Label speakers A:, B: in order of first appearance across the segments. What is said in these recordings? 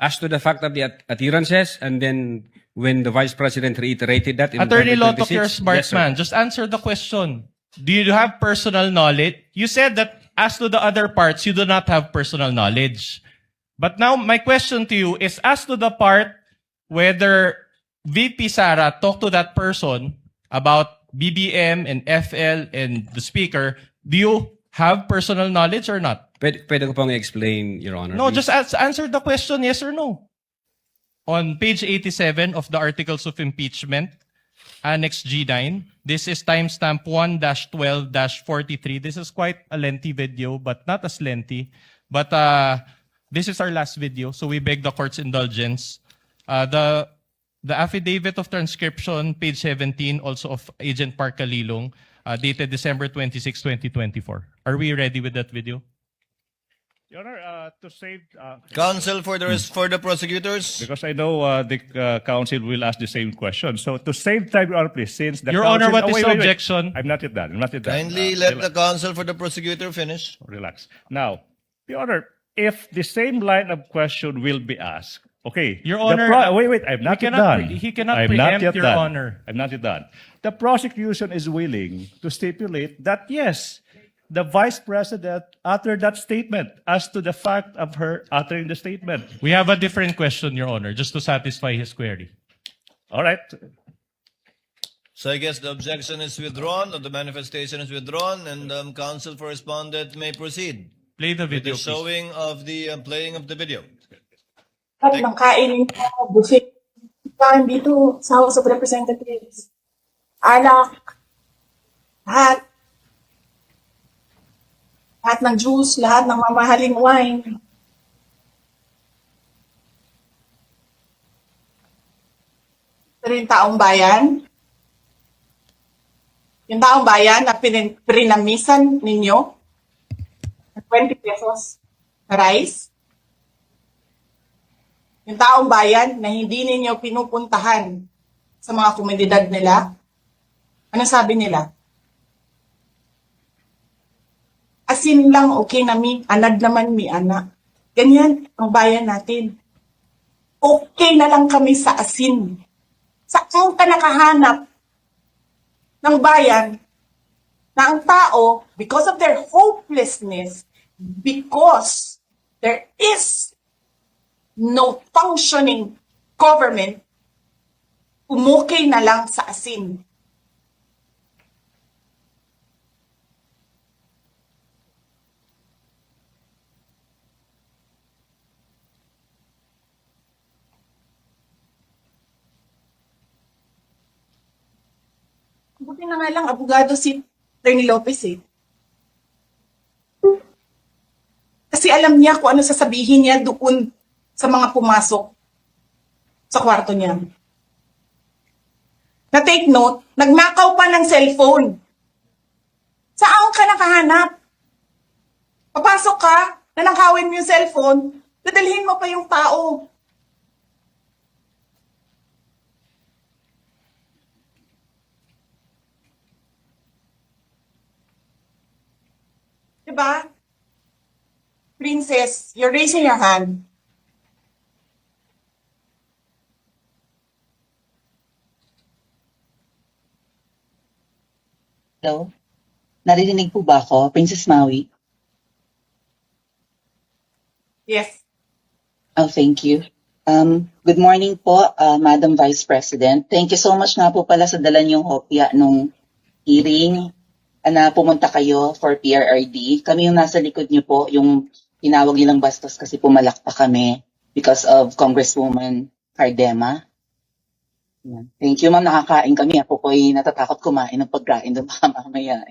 A: as to the fact of the adherences, and then when the Vice President reiterated that in
B: Attorney
A: November
B: Loto
A: 26?
B: Kier
A: Yes, sir.
B: Smartman, just answer the question. Do you have personal knowledge? You said that as to the other parts, you do not have personal knowledge. But now my question to you is as to the part whether VP Sara talked to that person about BBM and FL and the speaker, do you have personal knowledge or not?
A: Pwede ko pong explain, Your Honor.
B: No,
A: please?
B: just answer the question, yes or no. On page 87 of the Articles of Impeachment, Annex G9, this is timestamp 1-12-43. This is quite a lengthy video, but not as lengthy. But this is our last video, so we beg the court's indulgence. The affidavit of transcription, page 17, also of Agent Park Kalilong, dated December 26, 2024. Are we ready with that video?
C: Your Honor, to save,
D: Counsel for the prosecutors.
C: because I know the counsel will ask the same question. So to save time, Your Honor, please, since the
B: Your
C: counsel...
B: Honor, what is
C: wait,
B: the
C: wait, wait.
B: objection?
C: I'm not yet done. I'm not yet done.
D: Kindly let the counsel for the prosecutor finish.
C: Relax. Now, Your Honor, if the same line of question will be asked, okay.
B: Your
C: the
B: Honor,
C: wait, I'm not yet
B: cannot
C: done.
B: he cannot
C: I'm not
B: preempt,
C: yet
B: Your
C: done.
B: Honor.
C: I'm not yet done. The prosecution is willing to stipulate that, yes, the Vice President uttered that statement as to the fact of her uttering the statement.
B: We have a different question, Your Honor, just to satisfy his query.
C: All right.
D: So I guess the objection is withdrawn, or the manifestation is withdrawn, and counsel for respondent may proceed
B: Play the
D: with
B: video,
D: the
B: please.
D: showing of the playing of the video.
E: At ng kainin ko, buffet. Kain dito sa House of Representatives. Alak. Lahat. Lahat ng juice, lahat ng mamahaling wine. Pero yung taong bayan, na pinamisan ninyo, ng 20 pesos na rice, yung taong bayan na hindi ninyo pinupuntahan sa mga komunidad nila, ano sabi nila? Asin lang, okay na mi, anad naman mi, anak. Ganyan ang bayan natin. Okay na lang kami sa asin. Saan ka nakahanap ng bayan na ang tao, because of their hopelessness, because there is no functioning government, umukay na lang sa asin. Buti na nga lang, abogado si Attorney Lopez eh. Kasi alam niya kung ano sasabihin niya doon sa mga pumasok sa kwarto niya. Na take note, nagnakaw pa ng cellphone. Saan ka nakahanap? Papasok ka, nanakawin mo yung cellphone, dadalhin mo pa yung tao. Diba? Princess, you're raising your hand.
F: Hello? Naririnig po ba ako, Princess Maui?
E: Yes.
F: Oh, thank you. Good morning po, Madam Vice President. Thank you so much nga po pala sa dala niyong hopya nung hearing na pumunta kayo for PRRD. Kami yung nasa likod niyo po, yung tinawag nilang bastos kasi pumalak pa kami because of Congresswoman Cardema. Yan. Thank you, ma'am. Nakakain kami. Ako po ay natatakot kumain ng pagkain doon baka mamaya.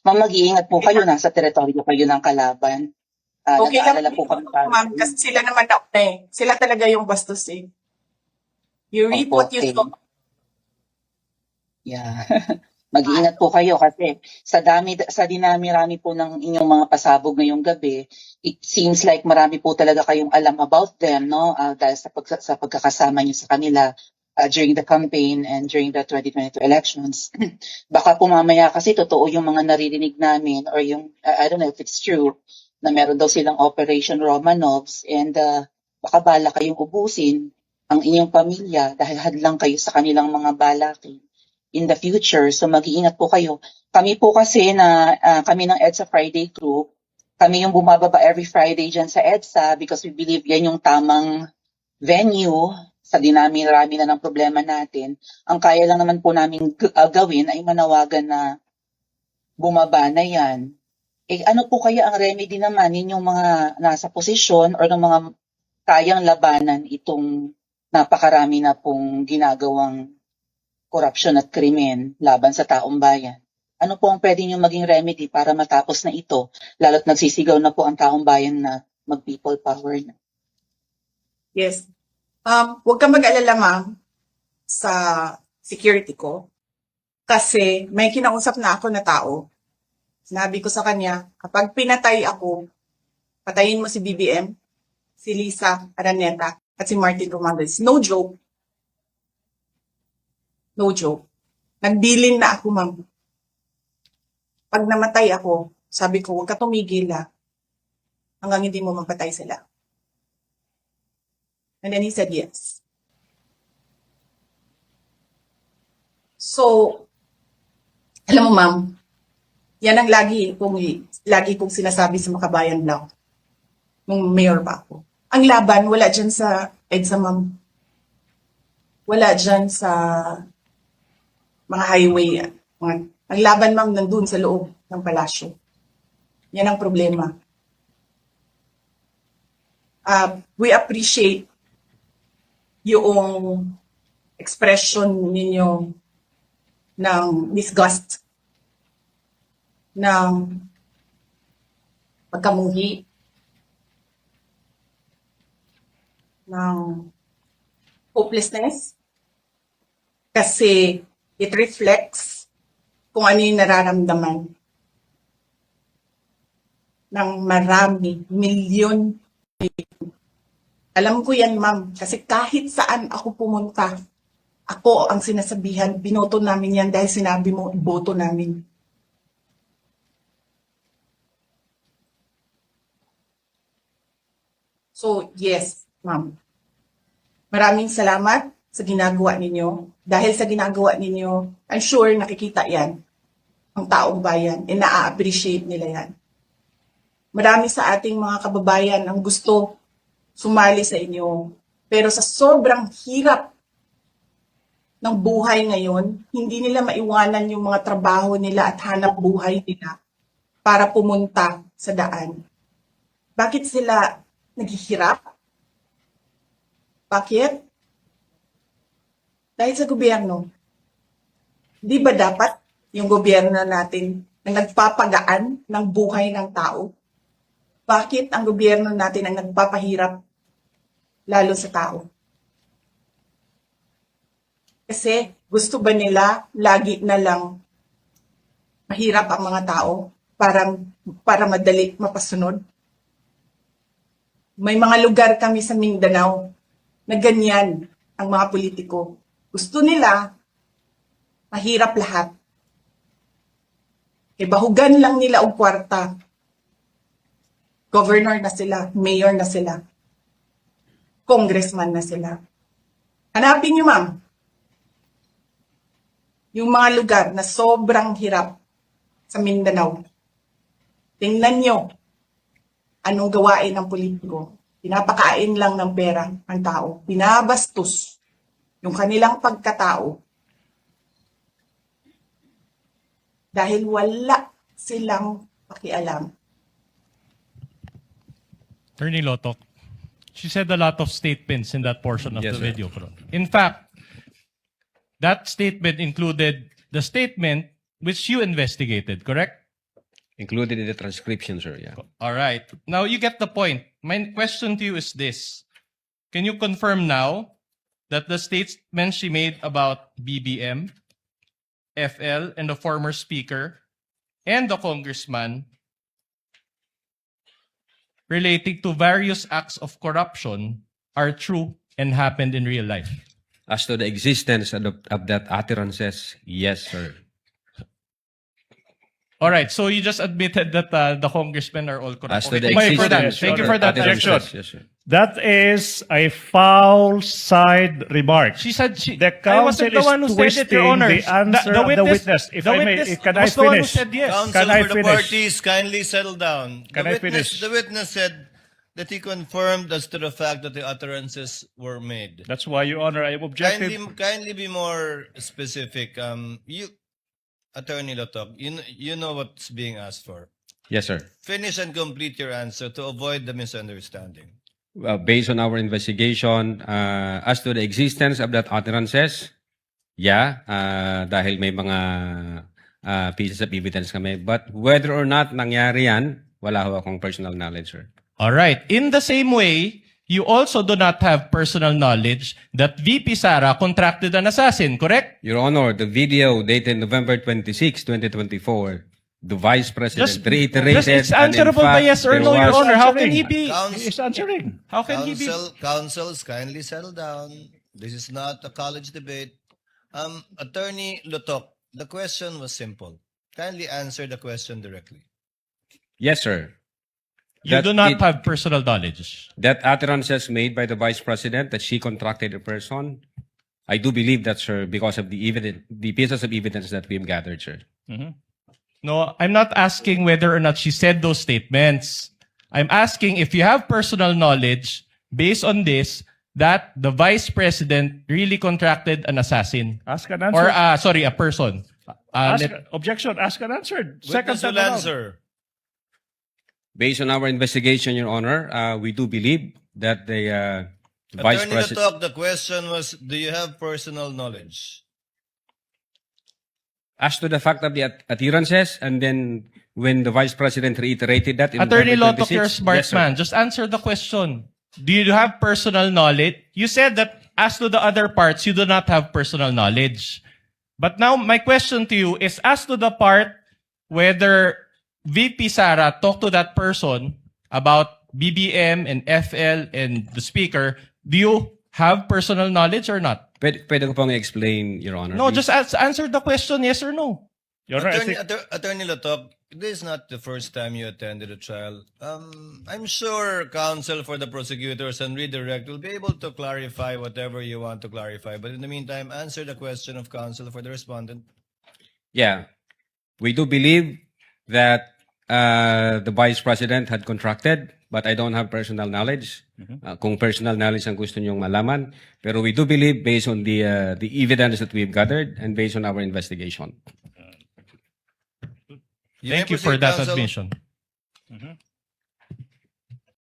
F: Ma'am, mag-iingat po kayo. Nasa teritoryo kayo ng kalaban.
E: Okay lang
F: Nag-aalala po kami para
E: ma'am, kasi sila naman na eh. Sila talaga yung bastos eh. You read
F: Opo,
E: what you
F: okay.
E: saw.
F: Yeah. Mag-iingat po kayo kasi sa dinami-rami po ng inyong mga pasabog ngayong gabi, it seems like marami po talaga kayong alam about them, no? Dahil sa pagkakasama niyo sa kanila during the campaign and during the 2022 elections. Baka po mamaya kasi totoo yung mga naririnig namin or yung, I don't know if it's true, na meron daw silang Operation Romanovs and baka bala kayong ubusin ang inyong pamilya dahil hadlang kayo sa kanilang mga balakin in the future. So mag-iingat po kayo. Kami po kasi kami ng EDSA Friday Group, kami yung bumababa every Friday dyan sa EDSA because we believe yan yung tamang venue sa dinami-rami na ng problema natin. Ang kaya lang naman po namin gawin ay manawagan na bumaba na yan. Ano po kaya ang remedy naman ninyong mga nasa posisyon or ng mga kayang labanan itong napakarami na pong ginagawang korupsyon at krimen laban sa taong bayan? Ano po ang pwede nyo maging remedy para matapos na ito? Lalo't nagsisigaw na po ang taong bayan na mag-people power na.
E: Yes. Huwag kang mag-alala, ma'am, sa security ko. Kasi may kinausap na ako na tao. Sinabi ko sa kanya, kapag pinatay ako, patayin mo si BBM, si Lisa Araneta, at si Martin Romualdez. No joke. No joke. Nagbilin na ako, ma'am. Pag namatay ako, sabi ko, huwag ka tumigil hanggang hindi mo mapatay sila. And then he said yes. So, alam mo, ma'am, yan ang lagi kong sinasabi sa Makabayan Blog nung mayor pa ako. Ang laban, wala dyan sa EDSA, ma'am. Wala dyan sa mga highway. Ang laban, ma'am, nandun sa loob ng palasyo. Yan ang problema. We appreciate yung expression ninyo ng disgust, ng pagkamuhi, ng hopelessness, kasi it reflects kung ano yung nararamdaman ng marami, milyon. Alam ko yan, ma'am, kasi kahit saan ako pumunta, ako ang sinasabihan, binoto namin yan dahil sinabi mo, iboto namin. So, yes, ma'am. Maraming salamat sa ginagawa ninyo. Dahil sa ginagawa ninyo, I'm sure nakikita yan ang taong bayan and na-appreciate nila yan. Marami sa ating mga kababayan ang gusto sumali sa inyo. Pero sa sobrang hirap ng buhay ngayon, hindi nila maiwanan yung mga trabaho nila at hanap buhay nila para pumunta sa daan. Bakit sila naghihirap? Bakit? Dahil sa gobyerno. Di ba dapat yung gobyerno natin ang nagpapagaan ng buhay ng tao? Bakit ang gobyerno natin ang nagpapahirap lalo sa tao? Kasi gusto ba nila lagi na lang mahirap ang mga tao para madali mapasunod? May mga lugar kami sa Mindanao na ganyan ang mga politiko. Gusto nila mahirap lahat. E bahugan lang nila ang kwarta. Governor na sila, mayor na sila, congressman na sila. Hanapin niyo, ma'am, yung mga lugar na sobrang hirap sa Mindanao. Tingnan nyo anong gawain ng politiko. Pinapakain lang ng pera ang tao. Binabastos yung kanilang pagkatao dahil wala silang pakialam.
B: Attorney Lotok, she said a lot of statements in that portion of
A: Yes,
B: the
A: sir.
B: video. In fact, that statement included the statement which you investigated, correct?
A: Included in the transcription, sir. Yeah.
B: All right. Now you get the point. My question to you is this. Can you confirm now that the statement she made about BBM, FL, and the former speaker, and the congressman relating to various acts of corruption are true and happened in real life?
A: As to the existence of that utterances, yes, sir.
B: All right, so you just admitted that the congressmen are all corrupt.
A: As to the
B: Thank you for that.
A: existence
B: Thank you
A: of
B: for that.
A: utterances,
B: Objection.
A: yes, sir.
C: That is a foul side remark.
B: She said she.
C: The
B: I wasn't
C: counsel
B: the one who
C: is
B: said it,
C: twisting
B: Your Honor.
C: the answer of the witness. If
B: the
C: I may-
B: witness
C: can I
B: was the one who
C: finish?
B: said yes.
D: Counsel
C: Can I
D: for the
C: finish?
D: parties, kindly settle down.
C: Can I finish?
D: The witness said that he confirmed as to the fact that the utterances were made.
C: That's why, Your Honor, I am objective.
D: Kindly be more specific. Attorney Lotok, you know what's being asked for.
A: Yes, sir.
D: Finish and complete your answer to avoid the misunderstanding.
A: Based on our investigation, as to the existence of that utterances, yeah, dahil may mga pieces of evidence kami. But whether or not nangyari yan, wala ho akong personal knowledge, sir.
B: All right. In the same way, you also do not have personal knowledge that VP Sara contracted an assassin, correct?
A: Your Honor, the video dated November 26, 2024, the Vice President reiterated.
B: it's
A: and in
B: answerable by
A: fact,
B: yes or
A: there
B: no, Your
A: was-
B: Honor. How can he be?
C: He is answering.
B: How can he be?
D: Counsels, kindly settle down. This is not a college debate. Attorney Lotok, the question was simple. Kindly answer the question directly.
A: Yes, sir.
B: You
A: That
B: do not
A: it-
B: have personal knowledge.
A: That utterances made by the Vice President that she contracted a person, I do believe that, sir, because of the pieces of evidence that we've gathered, sir.
B: No, I'm not asking whether or not she said those statements. I'm asking if you have personal knowledge based on this that the Vice President really contracted an assassin.
C: Ask and
B: Or,
C: answer.
B: a person.
C: Objection. Ask and answer. Second
D: Witness
C: time
D: will
C: around.
D: answer.
A: Based on our investigation, Your Honor, we do believe that the Vice
D: Attorney
A: President...
D: Lotok, the question was, do you have personal knowledge?
A: As to the fact of the utterances, and then when the Vice President reiterated that in
B: Attorney
A: November
B: Lotok, you're a
A: 26,
B: smart
A: yes, sir.
B: man. Just answer the question. Do you have personal knowledge? You said that as to the other parts, you do not have personal knowledge. But now my question to you is as to the part whether VP Sara talked to that person about BBM and FL and the speaker, do you have personal knowledge or not?
A: Pwede ko pong explain, Your Honor.
B: No,
A: please?
B: just answer the question, yes or no.
C: Your Honor, I
D: Attorney,
C: think
D: Attorney Lotok, this is not the first time you attended a trial. I'm sure counsel for the prosecutors and redirect will be able to clarify whatever you want to clarify. But in the meantime, answer the question of counsel for the respondent.
A: Yeah. We do believe that the Vice President had contracted, but I don't have personal knowledge. Kung personal knowledge ang gusto niyong malaman. Pero we do believe based on the evidence that we've gathered and based on our investigation.
D: You may
B: Thank you for
D: proceed,
B: that
D: counsel.
B: admission.